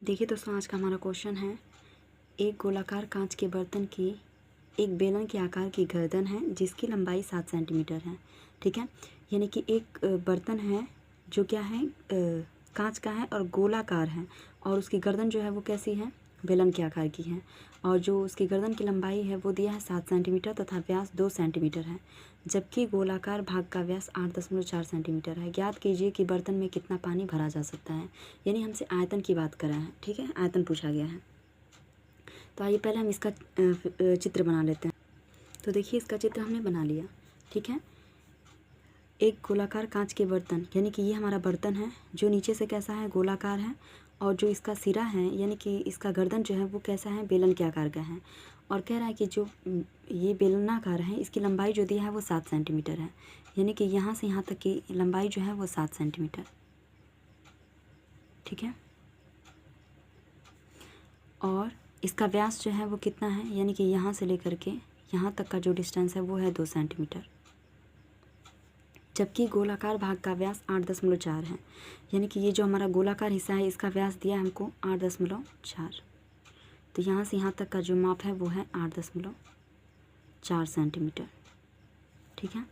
देखिए दोस्तों, आज का हमारा क्वेश्चन है, एक गोलाकार कांच के बर्तन की एक बेलन के आकार की गर्दन है जिसकी लंबाई 7 सेंटीमीटर है। ठीक है, यानी कि एक बर्तन है जो क्या है, कांच का है और गोलाकार है, और उसकी गर्दन जो है वो कैसी है, बेलन के आकार की है, और जो उसकी गर्दन की लंबाई है वो दिया है 7 सेंटीमीटर तथा व्यास 2 सेंटीमीटर है, जबकि गोलाकार भाग का व्यास 8.4 सेंटीमीटर है। ज्ञात कीजिए कि बर्तन में कितना पानी भरा जा सकता है। यानी हमसे आयतन की बात कर रहा है। ठीक है, आयतन पूछा गया है। तो आइए पहले हम इसका चित्र बना लेते हैं। तो देखिए, इसका चित्र हमने बना लिया। ठीक है, एक गोलाकार कांच के बर्तन, यानी कि ये हमारा बर्तन है जो नीचे से कैसा है, गोलाकार है, और जो इसका सिरा है यानी कि इसका गर्दन जो है वो कैसा है, बेलन के आकार का है। और कह रहा है कि जो ये बेलनाकार है इसकी लंबाई जो दिया है वो 7 सेंटीमीटर है, यानी कि यहाँ से यहाँ तक की लंबाई जो है वो 7 सेंटीमीटर। ठीक है, और इसका व्यास जो है वो कितना है, यानी कि यहाँ से लेकर के यहाँ तक का जो डिस्टेंस है वो है 2 सेंटीमीटर, जबकि गोलाकार भाग का व्यास 8.4 है। यानी कि ये जो हमारा गोलाकार हिस्सा है इसका व्यास दिया है हमको 8.4। तो यहाँ से यहाँ तक का जो माप है वो है 8.4 सेंटीमीटर। ठीक है,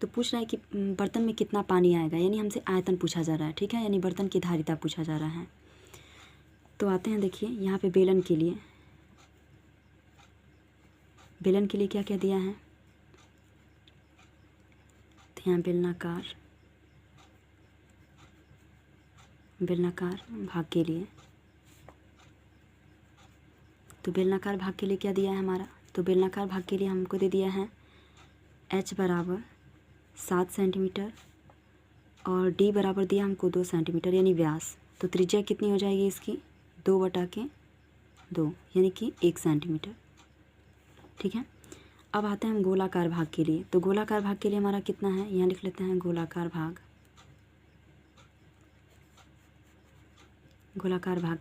तो पूछ रहा है कि बर्तन में कितना पानी आएगा, यानी हमसे आयतन पूछा जा रहा है। ठीक है, यानी बर्तन की धारिता पूछा जा रहा है। तो आते हैं, देखिए यहाँ पे बेलन के लिए क्या क्या दिया है। तो यहाँ बेलनाकार भाग के लिए, तो बेलनाकार भाग के लिए क्या दिया है हमारा, तो बेलनाकार भाग के लिए हमको दे दिया है h बराबर 7 सेंटीमीटर और d बराबर दिया हमको 2 सेंटीमीटर यानी व्यास। तो त्रिज्या कितनी हो जाएगी इसकी, 2/2 यानी कि 1 सेंटीमीटर। ठीक है, अब आते हैं हम गोलाकार भाग के लिए। तो गोलाकार भाग के लिए हमारा कितना है, यहाँ लिख लेते हैं गोलाकार भाग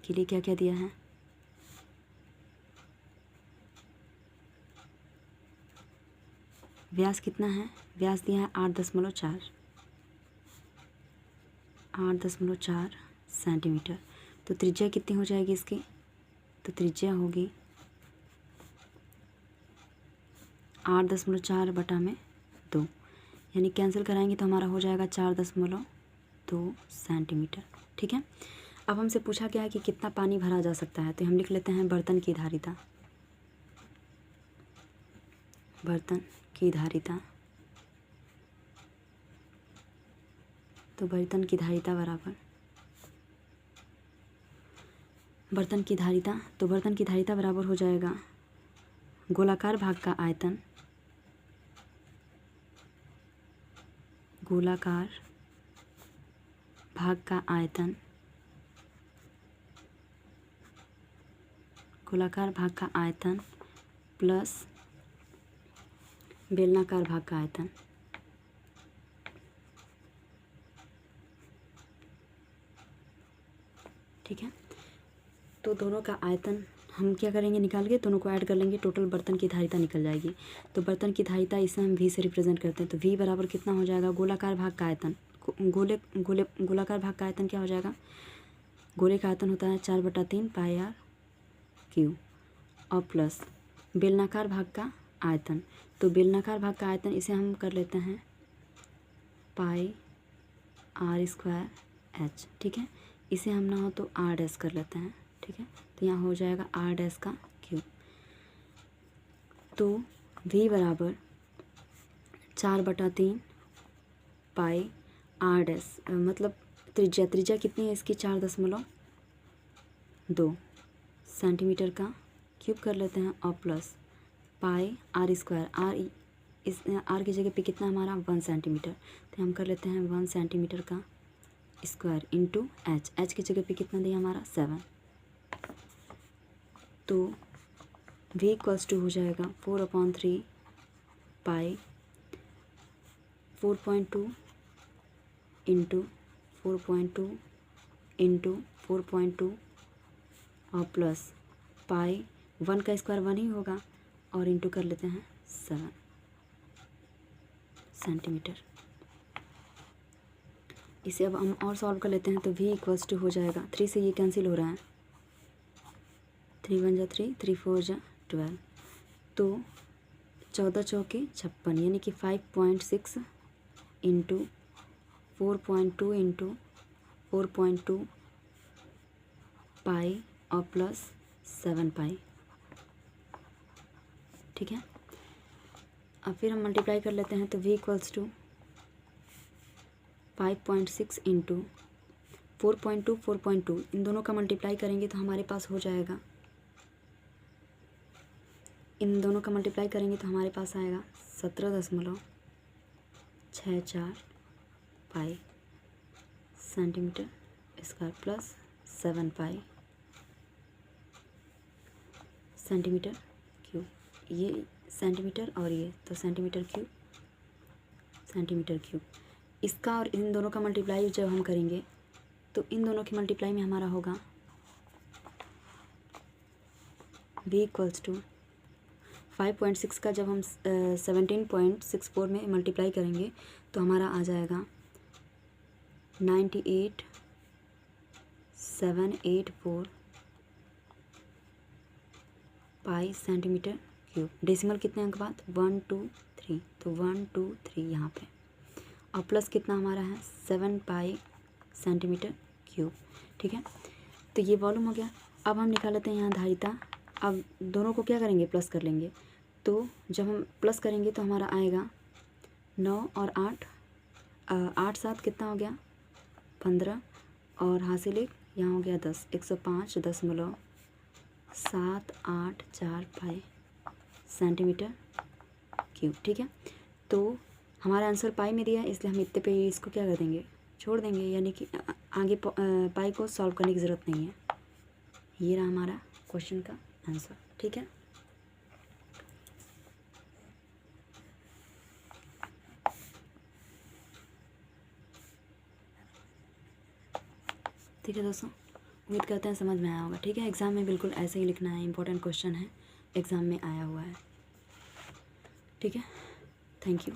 के लिए क्या क्या दिया है, व्यास कितना है, व्यास दिया है 8.4 सेंटीमीटर। तो त्रिज्या कितनी हो जाएगी इसकी, तो त्रिज्या होगी 8.4/2, यानी कैंसिल कराएंगे तो हमारा हो जाएगा 4.2 सेंटीमीटर। ठीक है, अब हमसे पूछा गया है कि कितना पानी भरा जा सकता है। तो हम लिख लेते हैं बर्तन की धारिता तो बर्तन की धारिता बराबर हो जाएगा गोलाकार भाग का आयतन प्लस बेलनाकार भाग का आयतन। ठीक है, तो दोनों का आयतन हम क्या करेंगे, निकाल के दोनों को ऐड कर लेंगे, टोटल बर्तन की धारिता निकल जाएगी। तो बर्तन की धारिता इसे हम v से रिप्रेजेंट करते हैं। तो v बराबर कितना हो जाएगा, गोलाकार भाग का आयतन, गोलाकार भाग का आयतन क्या हो जाएगा, गोले का आयतन होता है 4/3 पाई r क्यू, और प्लस बेलनाकार भाग का आयतन। तो बेलनाकार भाग का आयतन इसे हम कर लेते हैं पाई r² h। ठीक है, इसे हम ना हो तो r डैश कर लेते हैं। ठीक है, तो यहाँ हो जाएगा r डैश का क्यूब। तो v बराबर 4/3 पाई r डैश, मतलब त्रिज्या कितनी है इसकी, 4.2 सेंटीमीटर का क्यूब कर लेते हैं, और प्लस पाई r², इस r की जगह पे कितना हमारा 1 सेंटीमीटर, तो हम कर लेते हैं 1 सेंटीमीटर का स्क्वायर इंटू h की जगह पे कितना दिया हमारा 7। तो v इक्वल्स टू हो जाएगा 4/3 पाई 4.2 इंटू 4.2 इंटू 4.2 और प्लस पाई 1 का स्क्वायर 1 ही होगा, और इंटू कर लेते हैं 7 सेंटीमीटर। इसे अब हम और सॉल्व कर लेते हैं। तो v इक्वल्स टू हो जाएगा, 3 से ये कैंसिल हो रहा है, 3 1 जा 3, 3 4 जा 12, तो 14 चौके 56, यानी कि 5.6 इंटू 4.2 इंटू 4.2 पाई और प्लस 7 पाई। ठीक है, अब फिर हम मल्टीप्लाई कर लेते हैं, तो v इक्वल्स टू 5.6 इंटू 4.2 4.2, इन दोनों का मल्टीप्लाई करेंगे तो हमारे पास हो जाएगा, इन दोनों का मल्टीप्लाई करेंगे तो हमारे पास आएगा 17.64 पाई सेंटीमीटर स्क्वायर प्लस 7 पाई सेंटीमीटर क्यूब। ये सेंटीमीटर और ये तो सेंटीमीटर क्यूब इसका और इन दोनों का मल्टीप्लाई जब हम करेंगे तो इन दोनों की मल्टीप्लाई में हमारा होगा v इक्वल्स टू 5.6 का जब हम 17.64 में मल्टीप्लाई करेंगे तो हमारा आ जाएगा 98,784 पाई सेंटीमीटर क्यूब। डेसिमल कितने अंक बाद 1 2 3, तो 1 2 3 यहाँ पे, और प्लस कितना हमारा है 7 पाई सेंटीमीटर क्यूब। ठीक है, तो ये वॉल्यूम हो गया। अब हम निकाल लेते हैं यहाँ धारिता। अब दोनों को क्या करेंगे, प्लस कर लेंगे, तो जब हम प्लस करेंगे तो हमारा आएगा 9 और 8, 8 7 कितना हो गया 15, और हासिल एक यहाँ हो गया 10, 105.784 पाई सेंटीमीटर क्यूब। ठीक है, तो हमारा आंसर पाई में दिया है, इसलिए हम इतने पे इसको क्या कर देंगे, छोड़ देंगे, यानी कि आगे पाई को सॉल्व करने की ज़रूरत नहीं है। ये रहा हमारा क्वेश्चन का आंसर। ठीक है, ठीक है दोस्तों, उम्मीद करते हैं समझ में आया होगा। ठीक है, एग्ज़ाम में बिल्कुल ऐसे ही लिखना है, इंपॉर्टेंट क्वेश्चन है, एग्ज़ाम में आया हुआ है। ठीक है, थैंक यू।